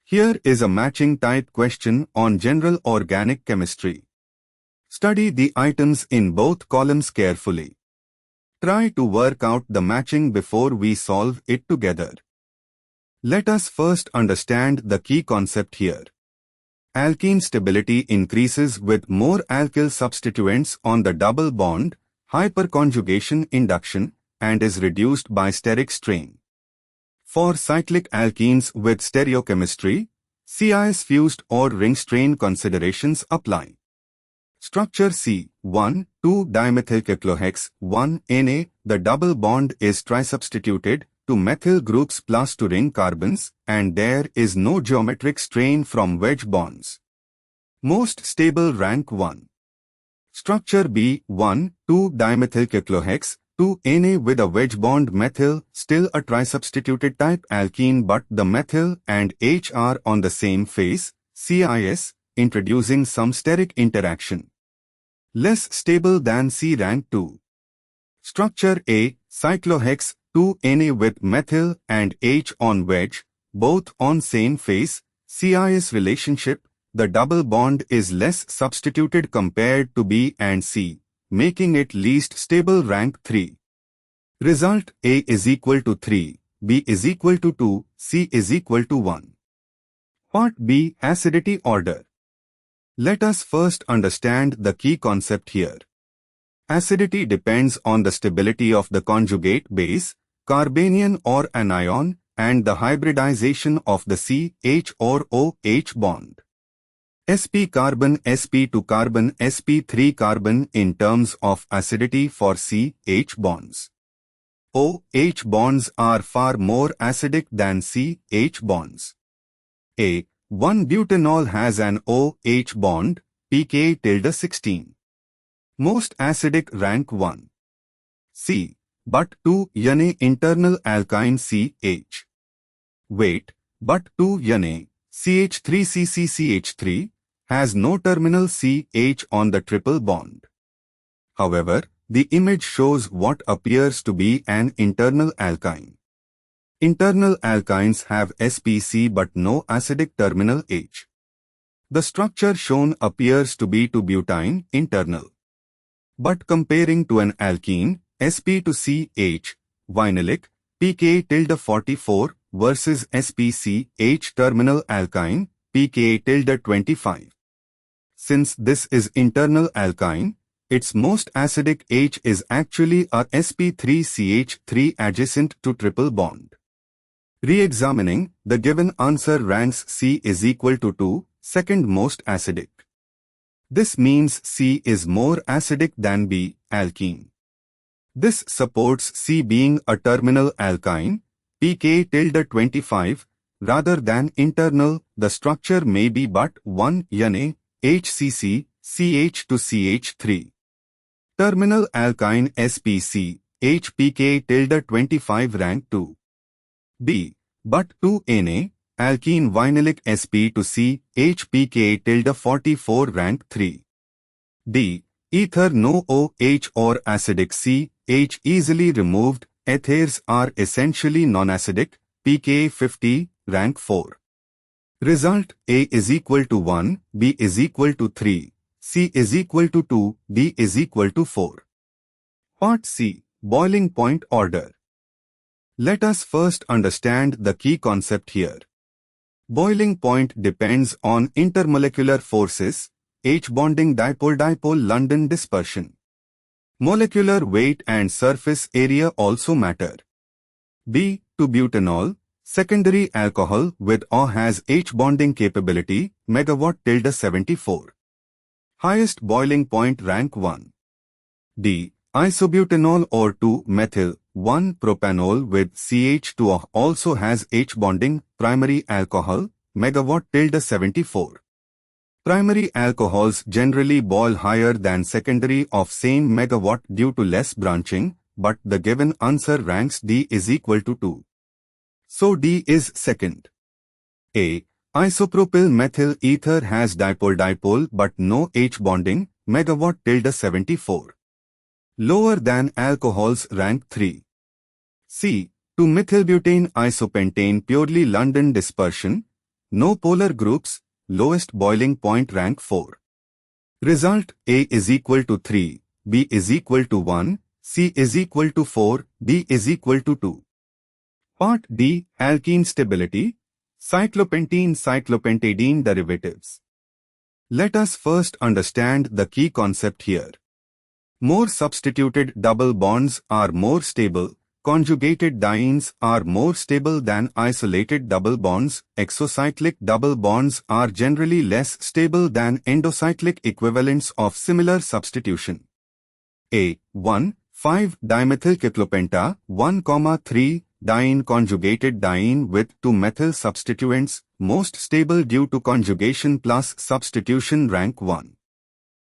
Here is a matching type question on general organic chemistry. Study the items in both columns carefully. Try to work out the matching before we solve it together. Let us first understand the key concept here. Alkene stability increases with more alkyl substituents on the double bond, hyperconjugation induction, and is reduced by steric strain. For cyclic alkenes with stereochemistry, CIS fused or ring strain considerations apply. Structure C, 1,2-dimethylcyclohex, 1-Na, the double bond is trisubstituted to methyl groups plus 2 ring carbons, and there is no geometric strain from wedge bonds. Most stable rank 1. Structure B, 1,2-dimethylcyclohex, 2-Na with a wedge bond methyl, still a trisubstituted type alkene but the methyl and H are on the same phase, CIS, introducing some steric interaction. Less stable than C rank 2. Structure A, cyclohex, 2-Na with methyl and H on wedge, both on same phase, CIS relationship, the double bond is less substituted compared to B and C, making it least stable rank 3. Result: A is equal to 3, B is equal to 2, C is equal to 1. Part B, acidity order. Let us first understand the key concept here. Acidity depends on the stability of the conjugate base, carbanion or anion, and the hybridization of the CH or OH bond. sp carbon sp2 carbon sp3 carbon in terms of acidity for CH bonds. OH bonds are far more acidic than CH bonds. A 1-butanol has an OH bond, pK-16. Most acidic rank 1. C. But 2-Na internal alkyne CH. Weight, but 2-Na, CH3CCCH3, has no terminal CH on the triple bond. However, the image shows what appears to be an internal alkyne. Internal alkynes have SPC but no acidic terminal H. The structure shown appears to be 2-butyne internal. But comparing to an alkene, sp to CH, vinylic, pK-44 versus SPC H terminal alkyne, pK-25. Since this is internal alkyne, its most acidic H is actually a sp3CH3 adjacent to triple bond. Re-examining, the given answer ranks C is equal to 2, second most acidic. This means C is more acidic than B, alkene. This supports C being a terminal alkyne, pK-25, rather than internal. The structure may be but 1-Na, HCC, CH to CH3. Terminal alkyne SPC, HPK-25 rank 2. B. But 2-Na, alkene vinylic sp to C, HPK-44 rank 3. D. Ether no OH or acidic C, H easily removed, ethers are essentially non-acidic, pK-50, rank 4. Result: A is equal to 1, B is equal to 3, C is equal to 2, D is equal to 4. Part C, boiling point order. Let us first understand the key concept here. Boiling point depends on intermolecular forces, H bonding dipole-dipole London dispersion. Molecular weight and surface area also matter. B. 2-butanol, secondary alcohol with O has H bonding capability, megawatt-74. Highest boiling point rank 1. D. Isobutanol or 2-methyl, 1-propanol with CH2O also has H bonding, primary alcohol, megawatt-74. Primary alcohols generally boil higher than secondary of same megawatt due to less branching, but the given answer ranks D is equal to 2. So D is second. A. Isopropyl methyl ether has dipole-dipole but no H bonding, megawatt-74. Lower than alcohols rank 3. C. 2-methylbutane isopentane purely London dispersion, No polar groups, lowest boiling point rank 4. Result: A is equal to 3, B is equal to 1, C is equal to 4, D is equal to 2. Part D, alkene stability, cyclopentene-cyclopentadiene derivatives. Let us first understand the key concept here. More substituted double bonds are more stable. Conjugated dienes are more stable than isolated double bonds. Exocyclic double bonds are generally less stable than endocyclic equivalents of similar substitution. A. 1,5-dimethylcyclopenta 1,3 diene conjugated diene with 2 methyl substituents, most stable due to conjugation plus substitution, rank 1.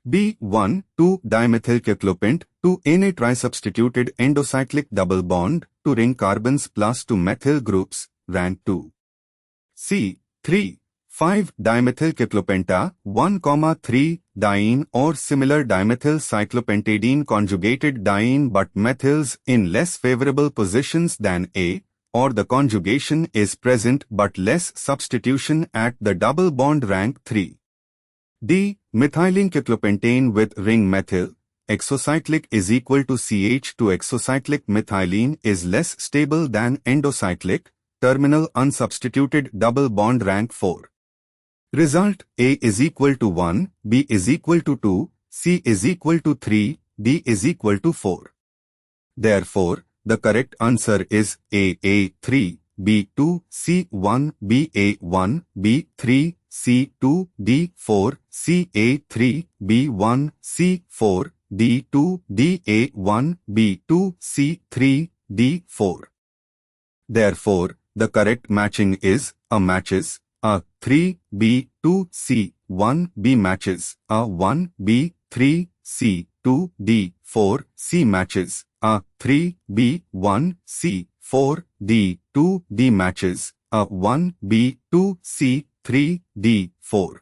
B. 1,2-dimethylcyclopent 2-ene trisubstituted endocyclic double bond, 2 ring carbons plus 2 methyl groups, rank 2. C. 3,5-dimethylcyclopenta 1,3 diene or similar dimethyl cyclopentadiene conjugated diene but methyls in less favorable positions than A, or the conjugation is present but less substitution at the double bond, rank 3. D. Methylene-cyclopentane with ring methyl, exocyclic is equal to CH2 exocyclic methylene is less stable than endocyclic, terminal unsubstituted double bond, rank 4. Result: A is equal to 1, B is equal to 2, C is equal to 3, D is equal to 4. Therefore, the correct answer is A3, B2, C1, BA1, B3, C2, D4, CA3, B1, C4, D2, DA1, B2, C3, D4. Therefore, the correct matching is A matches A 3, B 2, C 1, B matches A 1, B 3, C 2, D 4, C matches A 3, B 1, C 4, D 2, D matches A 1, B 2, C 3, D 4.